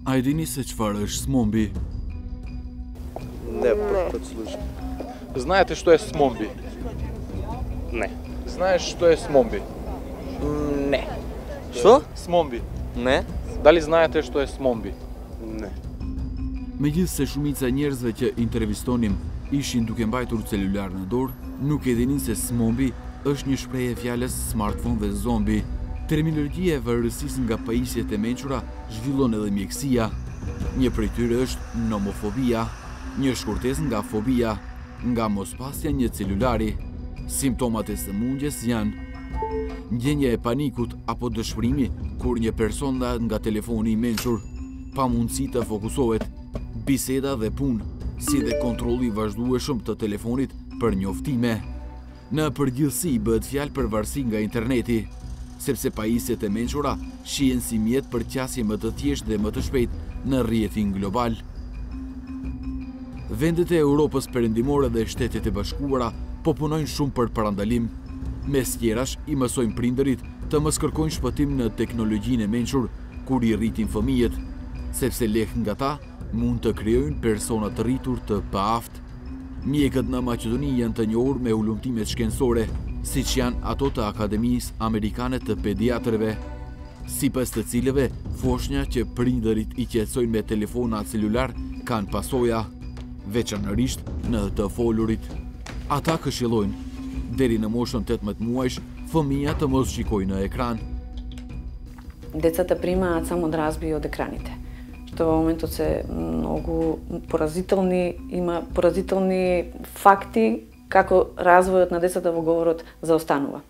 A e dini se çfarë është smombi? Не, по тот случай. Знаете, что е смомби? Не. Знаеш что е смомби? Не. Што? Смомби. Не. Дали знаете что е смомби? Не. Megjithse shumica e njerëzve që intervistonim ishin duke mbajtur celular në dorë, nuk e dinin se smombi është një shprehje e fjalës smartphone dhe zombi. Terminologjia e varësisë nga pajisjet e mençura zhvillon edhe mjekësia. Një prej tyre është nomofobia, një shkurtesë nga fobia, nga mospasja një celulari. Simptomat e sëmundjes janë ndjenja e panikut apo dëshpërimi kur një person ndahet nga telefoni i mençur, pamundësi të fokusohet, biseda dhe punë, si dhe kontrolli i vazhdueshëm të telefonit për njoftime. Në përgjithësi bëhet fjalë për varësi nga interneti, sepse pajisjet e mençura shihen si mjet për qasje më të thjeshtë dhe më të shpejtë në rrjetin global. Vendet e Europës Perëndimore dhe Shtetet e Bashkuara po punojnë shumë për parandalim. Mes tjerash i mësojnë prindërit të mos kërkojnë shpëtim në teknologjinë e mençur kur i rritin fëmijët, sepse lek nga ta mund të krijojnë persona të rritur të paaft. Mjekët në Maqedoni janë të njohur me ulumtimet shkencore, siç janë ato të Akademisë Amerikane të Pediatrëve, sipas të cilëve foshnja që prindërit i qetësojnë me telefona celular kanë pasoja, veçanërisht në të folurit. Ata këshillojnë deri në moshën 18 muajsh fëmija të mos shikojnë në ekran. Децата примаат само дразби од екраните, што во моментот се многу поразителни, има поразителни факти како развојот на децата во говорот заостанува.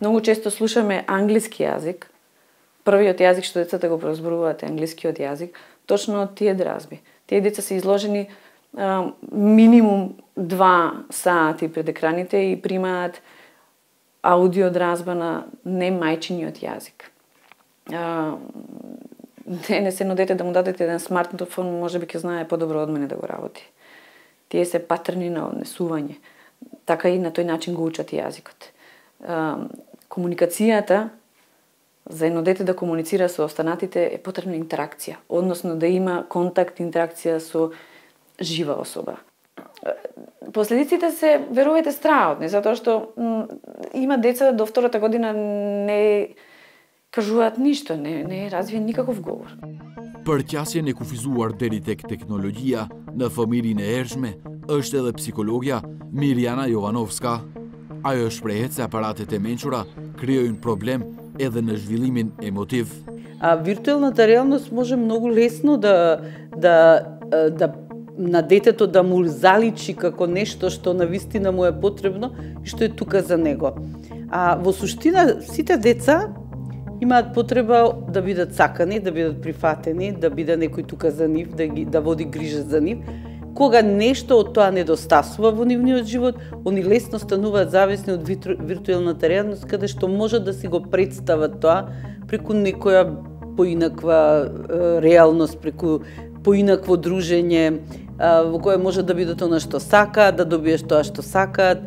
Многу често слушаме англиски јазик, првиот јазик што децата го прозборуваат е англискиот јазик, точно од тие дразби. Тие деца се изложени минимум 2 сати пред екраните и примаат аудиодразба на немајчиниот јазик. Денес едно дете да му дадете еден смартфон, може би ќе знае подобро од мене да го работи. Тие се патерни на однесување. Така и на тој начин го учат јазикот. Комуникацијата, за едно дете да комуницира со останатите е потребна интеракција, односно да има контакт, интеракција со жива особа. Последиците се, верувајте, страхотни, затоа што има деца до втората година не кажуваат ништо, не е развиен никаков говор. Për qasjen e kufizuar deri tek teknologjia në fëmijën e ershme është edhe psikologja Mirjana Jovanovska. Ajo shprehet se aparatet e mençura krijojnë problem edhe në zhvillimin emotiv. Виртуелната реалност може многу лесно на детето да му заличи како нешто што навистина му е потребно и што е тука за него. Во суштина сите деца имаат потреба да бидат сакани, да бидат прифатени, да биде некој тука за нив, да води грижа за нив. Кога нешто од тоа недостасува во нивниот живот, они лесно стануваат зависни од виртуелната реалност, каде што можат да си го представат тоа преку некоја поинаква реалност, преку поинакво дружење, во кое може да бидат она што сакаат, да добиеш тоа што сакаат.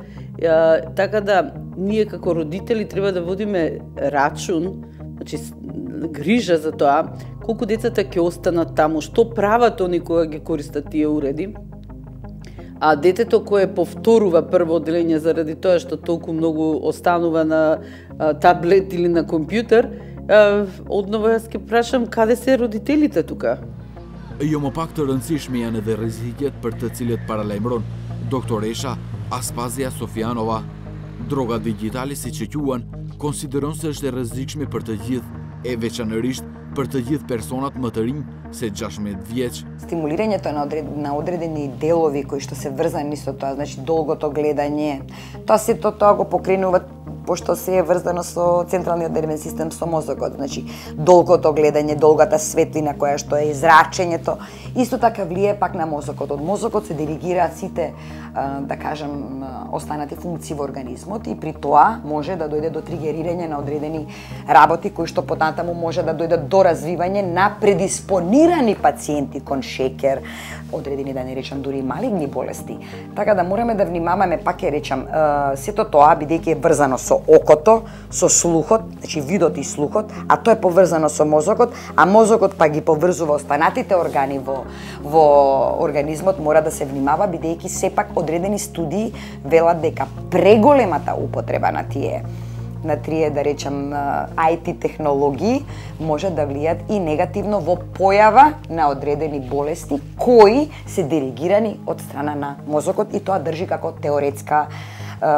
Така да, ние како родители треба да водиме рачун, значи грижа за тоа, колку децата ќе останат таму, што прават они кога ги користат тие уреди. А детето кое повторува прво одделение заради тоа што толку многу останува на таблет или на компјутер, однова јас ќе прашам каде се родителите тука? Jo më pak të rëndësishme janë edhe rreziqet për të cilët paralajmëron doktoresha Aspazia Sofianova. Droga digjitale, siç e quhen, konsideron se është e rrezikshme për të gjithë, e veçanërisht për të gjithë personat më të rinj se 16 vjeç. Стимулирањето на одредени делови кои што се врзани со тоа, значи долгото гледање, тоа го покренува пошто се е врзано со централниот нервен систем, со мозокот, значи долгото гледање, долгата светлина која што е израчењето, исто така влие пак на мозокот. Од мозокот се делегираат сите, да кажам, останати функции во организмот и при тоа може да дојде до тригерирање на одредени работи кои што потатаму може да дојдат до развивање на предиспонирани пациенти кон шекер, одредени, да не речам, дури малигни болести. Така да мораме да внимаваме, пак ќе речам, сето тоа бидејќи е врзано со окото, со слухот, значи видот и слухот, а тоа е поврзано со мозокот, а мозокот па ги поврзува останатите органи во организмот, мора да се внимава, бидејќи сепак одредени студии велат дека преголемата употреба на тие, да речем, IT технологии може да влијат и негативно во појава на одредени болести кои се делегирани од страна на мозокот, и тоа држи како теоретска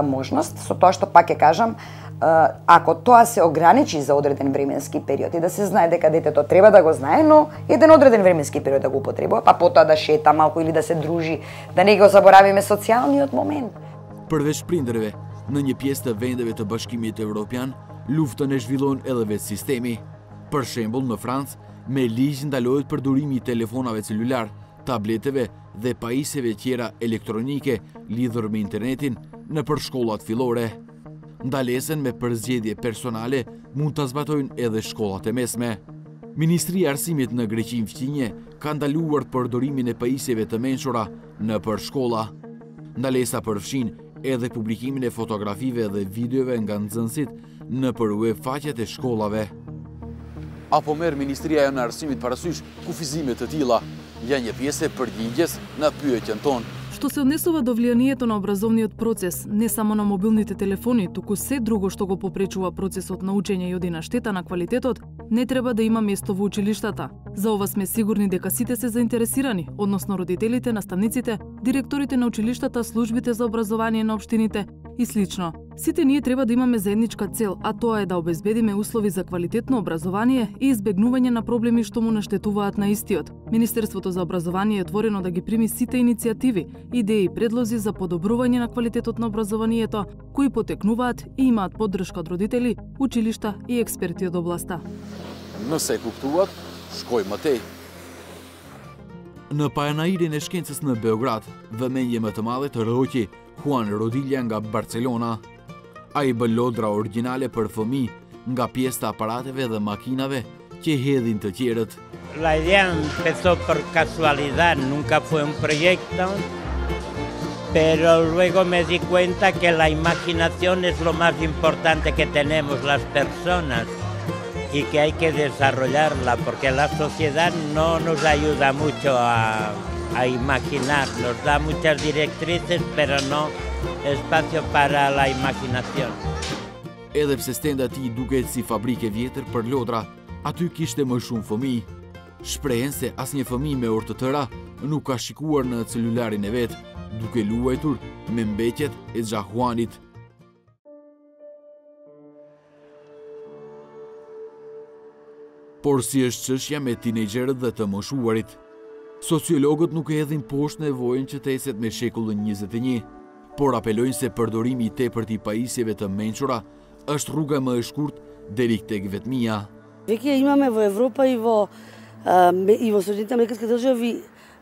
можност, со тоа што пак ќе кажам, ако тоа се ограничи за одреден временски период и да се знае дека детето треба да го знае, но еден одреден временски период да го употребува, па потоа да шета малку или да се дружи, да не го заборавиме социјалниот момент. Përveç prindërve, në një pjesë të vendeve të Bashkimit Evropian, luftën e zhvillon edhe vetë sistemi. Për shembull, në Francë, me ligj ndalohet përdorimi i telefonave celular, tableteve dhe pajisjeve tjera elektronike lidhur me internetin në për shkollat fillore. Ndalesen me përzgjedhje personale mund ta zbatojnë edhe shkollat e mesme. Ministria e Arsimit në Greqinë Fqinje ka ndaluar përdorimin e pajisjeve të mençura në për shkolla. Ndalesa përfshin edhe publikimin e fotografive dhe videove nga nxënësit në për web faqet e shkollave. Apo merr Ministria e Arsimit parasysh kufizime të tilla? Janë një pjesë e përgjigjes në pyetjen tonë. Што се однесува до влијанието на образовниот процес, не само на мобилните телефони, туку се друго што го попречува процесот на учење и оди на штета на квалитетот, не треба да има место во училиштата. За ова сме сигурни дека сите се заинтересирани, односно родителите, наставниците, директорите на училиштата, службите за образование на општините и слично. Сите ние треба да имаме заедничка цел, а тоа е да обезбедиме услови за квалитетно образование и избегнување на проблеми што му наштетуваат на истиот. Министерството за образование е отворено да ги прими сите иницијативи, идеи и предлози за подобрување на квалитетот на образованието, кои потекнуваат и имаат поддршка од родители, училишта и експерти од областа. Nëse kuptuat, shkoj më tej. Në Pajanairin e Shkencës në Beograd, vëmendje më të madhe të rroqi Juan Rodilla nga Barcelona. Ai bën lodra origjinale për fëmijë nga pjesë të aparateve dhe makinave që hedhin të tjerët. La idea empezó por casualidad, nunca fue un proyecto, pero luego me di cuenta que la imaginación es lo más importante que tenemos las personas y que hay que desarrollarla, porque la sociedad no nos ayuda mucho a imaginar, nos da muchas directrices, pero no espacio para la imaginación. Edhe pse stenda ti duket si fabrike vjetër për lodra, aty kishte më shumë fëmijë. Shprehen se asnjë fëmijë me orë të tëra nuk ka shikuar në celularin e vet, duke luajtur me mbetjet e Xhahuanit. Por si është çështja me tinejgjerët dhe të moshuarit. Sociologët nuk e hedhin poshtë nevojën që të eset me shekullin 21, por apelojnë se përdorimi i tepërt i pajisjeve të mençura është rruga më e shkurt deri tek vetmia. Веќе имаме во Европа и во Соединетите американски држави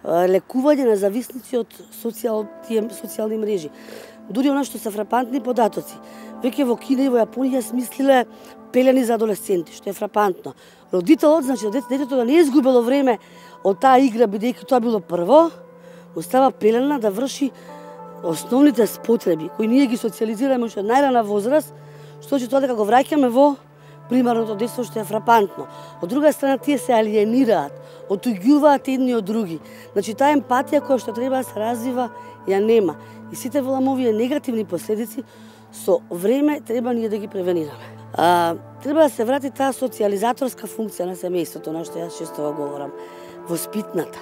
лекување на зависници од социјални мрежи. Дури она што се фрапантни податоци. Веќе во Кина и во Јапонија смислиле пелени за адолесценти, што е фрапантно. Родителот, значи детето да не е изгубело време од таа игра, бидејќи тоа било прво, остава пелена да врши основните спотреби, кои ние ги социализираме уште од најрана возраст, што че тоа дека го враќаме во примарното детство, што е фрапантно. Од друга страна, тие се алиенираат, отуѓуваат едни од други. Значи, таа емпатија која што треба да се развива, ја нема. И сите овие негативни последици, со време треба ние да ги превенираме. Треба да се врати таа социализаторска функција на семејството, на што јас често го говорам, воспитната.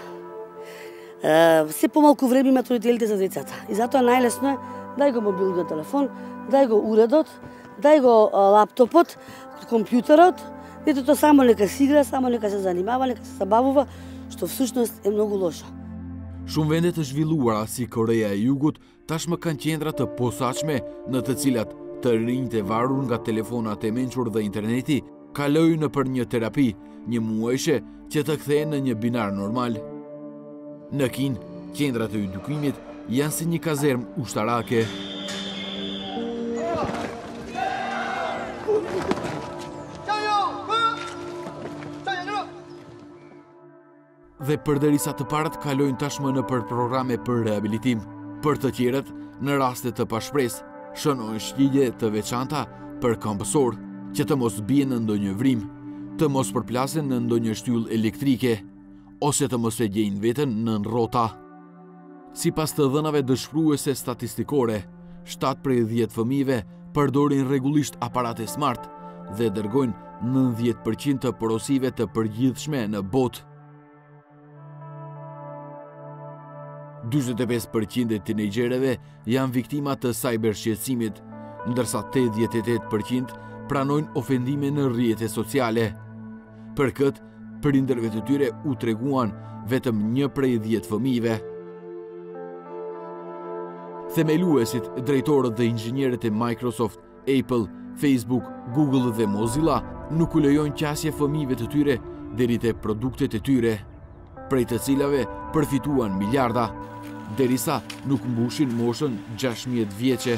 Се помалку време имаат родителите за децата. И затоа најлесно е дај го мобилниот телефон, дај го уредот, дај го лаптопот, компјутерот, детето само нека си игра, само нека се занимава, нека се забавува, што всушност е многу лошо. Shumë vende të zhvilluara si Korea e Jugut tashmë kanë qendra të posaçme në të cilat të rinjt e varur nga telefonat e mençur dhe interneti kalojnë nëpër një terapi, një muajshe që të kthehen në një binar normal. Në Kinë, qendrat e edukimit janë si një kazermë ushtarake. Dhe përderisa të parët kalojnë tashmë nëpër programe për rehabilitim, për të tjerët në raste të pashpresë, shënojnë shqidje të veçanta për këmbësor, që të mos bien në ndonjë vrim, të mos përplasen në ndonjë shtyllë elektrike, ose të mos e gjejnë veten në rrota. Sipas të dhënave dëshpëruese statistikore, 7 prej 10 fëmijëve përdorin rregullisht aparate smart dhe dërgojnë 90% të porosive të përgjithshme në botë. 45% e tinejgjereve janë viktima të cybershqetësimit, ndërsa 88% pranojnë ofendime në rrjete sociale. Për këtë, prindërve të tyre u treguan vetëm 1 prej 10 fëmijëve. Themeluesit, drejtorët dhe inxhinierët e Microsoft, Apple, Facebook, Google dhe Mozilla nuk u lejojnë qasje fëmijëve të tyre deri te produktet e tyre, prej të cilave përfituan miliarda, derisa nuk mbushin moshën 16 vjeçe.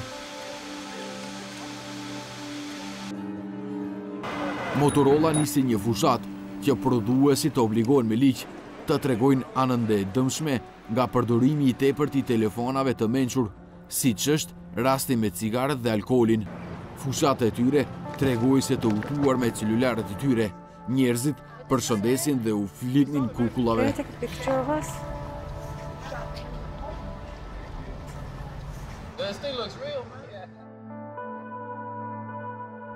Motorola nisi një fushat që prodhuesit obligohen me ligj të tregojnë anën e dëmshme nga përdorimi i tepërt i telefonave të mençur, siç është rasti me cigaret dhe alkoolin. Fushat e tyre tregojnë se të udhëtuar me celularët e tyre, njerëzit përshëndesin dhe u fliknin kukullave.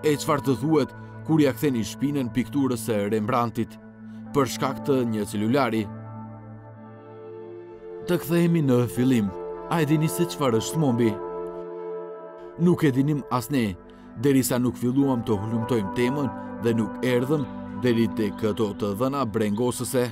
E çfarë të thuhet kur ja ktheni shpinën pikturës së Rembrandtit për shkak të një celulari? Të kthehemi në fillim. A e dini se çfarë është smombi? Nuk e dinim as ne, derisa nuk filluam të hulumtojmë temën dhe nuk erdhëm deri te këto të dhëna brengosëse.